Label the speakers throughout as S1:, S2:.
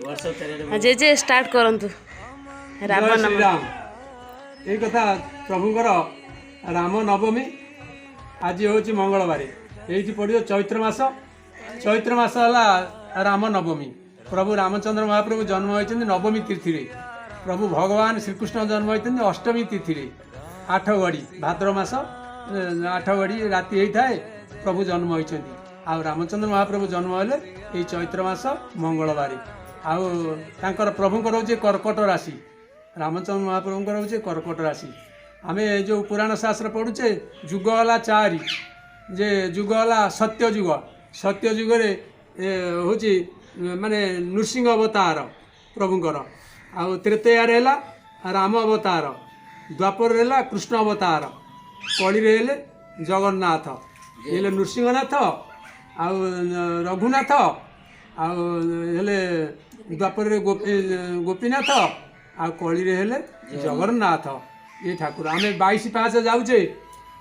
S1: जे जे start करंतु राम
S2: जय
S1: नाम
S2: श्री राम ये कथा प्रभुଙ୍କର राम नवमी आज हूँ मंगलवार ये पड़ो चैत्र मास है राम नवमी प्रभु रामचंद्र महाप्रभु जन्म होती नवमी तिथि प्रभु भगवान श्रीकृष्ण जन्म होती अष्टमी तिथि 8 घड़ी भाद्र मास 8 घड़ी राति होता है प्रभु जन्म होती आ रामचंद्र महाप्रभु जन्म हेले ये चैत्र मास मंगलवार आउर प्रभुंर हूँ कर्कट राशि रामचंद्र महाप्रभुंर हूँ कर्कट राशि आम जो पुराण शास्त्र पढ़ुचे जुग है 4 जे जुग है सत्य जुगे हूँ माने नृसिंह अवतार प्रभुंर आउ त्रेतयार है राम अवतार द्वापर है कृष्ण अवतार कली जगन्नाथ ये नृसिंहनाथ आउ रघुनाथ आउ द्वापर गोपीनाथ आ कली जगन्नाथ ये ठाकुर आम 22 जाऊे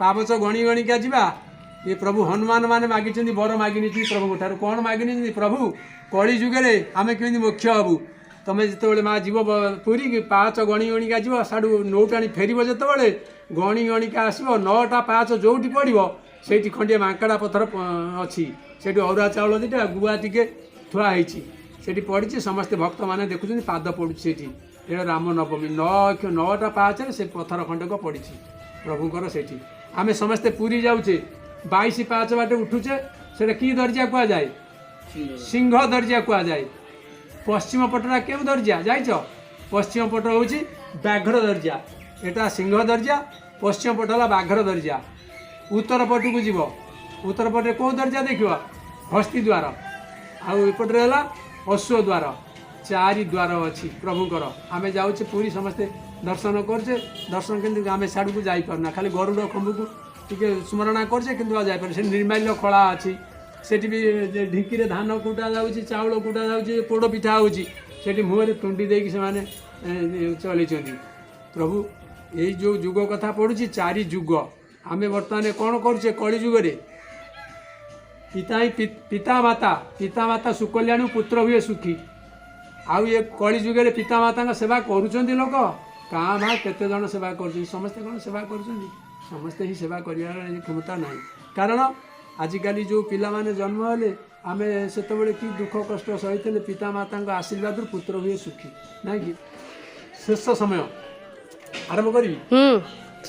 S2: पावच गणी गणिका जा ये प्रभु हनुमान मैंने मागिं बर मागिनी प्रभु ठार कौन मागिनी प्रभु कली जुगे आम केमी मोक्ष हबू तुम जिते माँ जीव पुरी की पाँच गणी गणिका जीव साड़ू नौटाणी फेर जिते गणी गणिका आसो 9टा पाँच जो पड़ो से खंडे मांकड़ा पथर अच्छी से अरुआ चाउल दीटा गुआ टे थुआई से पड़ी समस्ते भक्त मैंने देखुं पाद पड़ू से ये राम नवमी 9टा पाँच से पथर खंडक पड़ी प्रभुंर से आम समस्ते पुरी जाऊे 22 बाटे उठुचे से कि दर्जा कह जाए सिंह दर्जा कह जाए पश्चिम पटरा क्यों दर्जा जाइच पश्चिम पट हूँ व्याघ्र दर्जा एटा सिंह दर्जा पश्चिम पट है व्याघ्र दर्जा उत्तर पट को जीव उत्तर पटे कौ दर्जा देख हस्ती द्वार आउपटे है अश्व द्वार 4 द्वार अच्छी प्रभुंर आम जाऊे पूरी समस्ते दर्शन करचे दर्शन के आम साड़ू को जापरना खाली गरुड़ खंबू को टी स्मरणा करचे कि जापर से निर्माल्य खला अच्छी सेठी भी ढिंकी धान कुटा जाऊँगी चाउल कुटा जाऊँगी पोड़ पिठा होती मुहर तुंडी देकी से चलते प्रभु यही जो जुग कथा पड़ुची 4 जुग आम बर्तमान कौन करुचे कली जुगे पिता माता सुकल्याणु पुत्र हुए सुखी आउ ये कली जुगे पिता माता सेवा करुँच लोक क्या भाँ केते जन सेवा कर समस्ते कौन सेवा कर समस्ते ही सेवा कर क्षमता ना कारण आजिकल जो पिला माने जन्म हेले आम से कि दुख कष्ट सही पिता माता आशीर्वाद पुत्र हुए सुखी ना कि शेष समय आरंभ करी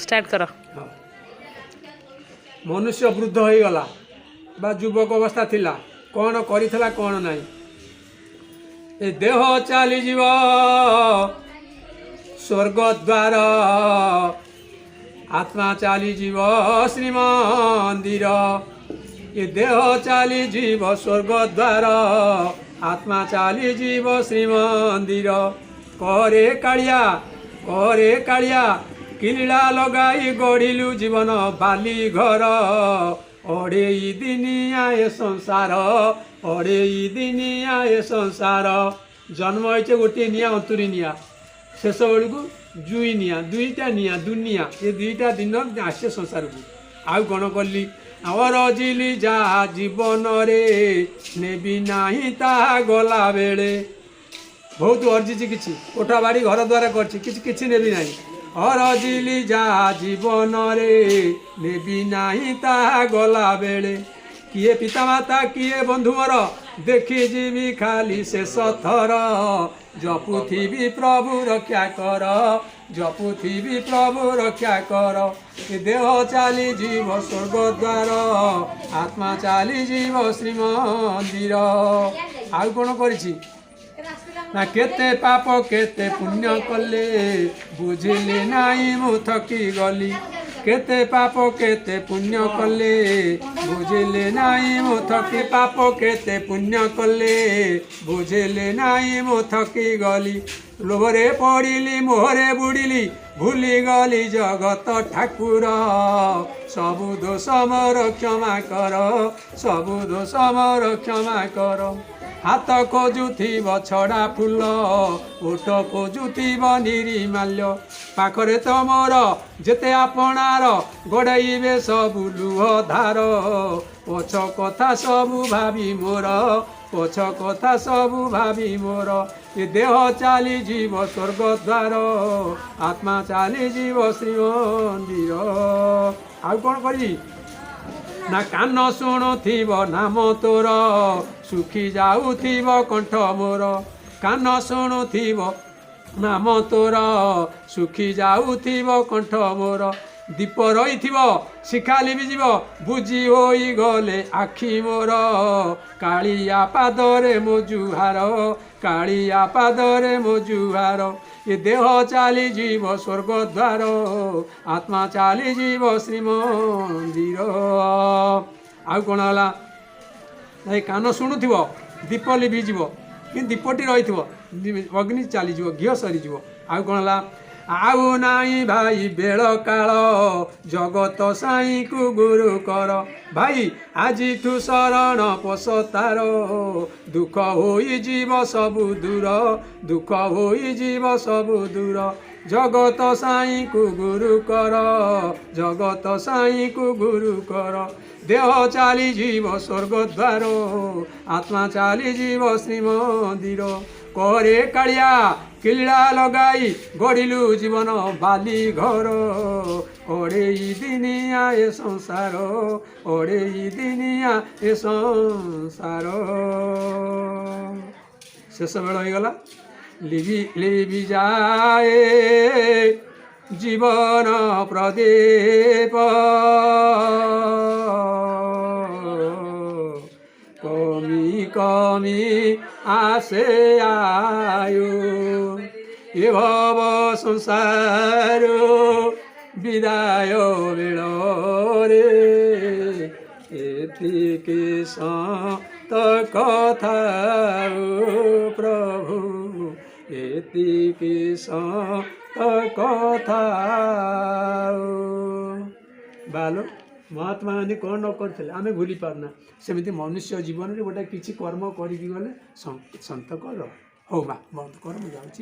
S1: स्टार्ट कर
S2: मनुष्य वृद्ध हो गला बा युवक अवस्था थिला कौन करिथला कौन नहीं ए देह चली जीव स्वर्ग द्वार आत्मा चली जीव श्रीमंदिर ये देह चली जीव स्वर्ग द्वार आत्मा चली जीव श्रीमंदिर करे कालिया किलीला लगाई गढ़िलु जीवन बाली घर अड़े दिनिया ए संसार अड़े दिनिया ए संसार जन्म होइछे गोटे निया अंतुरी निया शेष बेलू जुई निया दुईटा निया दुनिया ये 2टा दिन आसे संसार को आउ कौन कली और जिली जा जीवन रे नेबी नाही ता गला बेले बहुत अर्जिची किसी कोठा बाड़ी घर द्वारा कर नेबी ना और जिली जा जीवन रे नेबी नाही ता गला बेले किए पिता माता किए बंधु मोर देखी जीवी खाली शेष थर जपुथी प्रभु रक्षा कर जपुथी प्रभु रक्षा कर ए देह चली जीव स्वर्ग द्वार आत्मा चली जीव श्रीमंदिर आउ कौन करिछि ना केते पाप केते पुण्य कले बुझिले नाई मु थकी गली केते पाप केते पुण्य कले बुझिले नाई मु थकी पाप केते पुण्य कले बुझिले नाई मु थकी गली लोभरे पड़िली मोहरे बुड़िली भूली गली जगत ठाकुर सबु दोष मोर क्षमा कर सबु दोष मोर क्षमा कर हाथ खोजुथिब छड़ा फूल ओठ खोजुथिब निरीमाल्य पाखरे तो मोर जेते आपणार गड़ाइबे सबु लुह धार पछ कथा सबु भावी मोर ପଛ କଥା ସବୁ ଭାବି ମୋର ଏ ଦେହ ଚାଲିଯିବ ସ୍ୱର୍ଗ ଦ୍ୱାର ଆତ୍ମା ଚାଲିଯିବ ଶ୍ରୀମନ୍ଦିର। ଆଉ କ'ଣ କରିବି ନା କାନ ଶୁଣୁଥିବ ନାମ ତୋର ଶୁଖି ଯାଉଥିବ କଣ୍ଠ ମୋର। କାନ ଶୁଣୁଥିବ ନାମ ତୋର ଶୁଖି ଯାଉଥିବ କଣ୍ଠ ମୋର। ଦୀପ ରହିଥିବ ଶିଖା ଲିଭିଯିବ ବୁଝି ହୋଇଗଲେ ଆଖି ମୋର। କାଳିଆ ପାଦରେ ମୋ ଜୁହାର କାଳିଆ ପାଦରେ ମୋ ଜୁହାର ଏ ଦେହ ଚାଲିଯିବ ସ୍ୱର୍ଗ ଦ୍ୱାର ଆତ୍ମା ଚାଲିଯିବ ଶ୍ରୀମନ୍ଦିର। ଆଉ କ'ଣ ହେଲା ଏ କାନ ଶୁଣୁଥିବ ଦୀପ ଲିଭିଯିବ କିନ୍ତୁ ଦୀପଟି ରହିଥିବ ଅଗ୍ନି ଚାଲିଯିବ ଘିଅ ସରିଯିବ। ଆଉ କ'ଣ ହେଲା ଆଉ ନାହିଁ ଭାଇ ବେଳ କାଳ ଜଗତ ସାଇଁକୁ ଗୁରୁ କର। ଭାଇ ଆଜିଠୁ ଶରଣ ପଶ ତାର ଦୁଃଖ ହୋଇଯିବ ସବୁ ଦୂର ଦୁଃଖ ହୋଇଯିବ ସବୁ ଦୂର। ଜଗତ ସାଇଁକୁ ଗୁରୁ କର ଜଗତ ସାଇଁକୁ ଗୁରୁ କର। ଦେହ ଚାଲିଯିବ ସ୍ୱର୍ଗ ଦ୍ୱାର ଆତ୍ମା ଚାଲିଯିବ ଶ୍ରୀମନ୍ଦିର। କରେ କାଳିଆ କିଳା ଲଗାଇ ଗଢ଼ିଲୁ ଜୀବନ ବାଲି ଘର ଅଢ଼େଇ ଦିନିଆ ଏ ସଂସାର ଅଢ଼େଇ ଦିନିଆ ଏ ସଂସାର। ଶେଷ ବେଳ ହେଇଗଲା ଲିଭି ଯାଏ ଜୀବନ ପ୍ରଦୀପ କମି କମି আসে আয়ু এ ভব সংসার বিদায় বেড়ে এতিকি সন্ত কথা প্রভু এতিকি সন্ত কথা। ବାଲ ମହାତ୍ମାଗାନ୍ଧୀ କ'ଣ ନ କରିଥିଲେ ଆମେ ଭୁଲି ପାରୁନା। ସେମିତି ମନୁଷ୍ୟ ଜୀବନରେ ଗୋଟେ କିଛି କର୍ମ କରିକି ଗଲେ ସନ୍ତକ ହଉ ବା ବନ୍ଦ କର ମୁଁ ଯାଉଛି।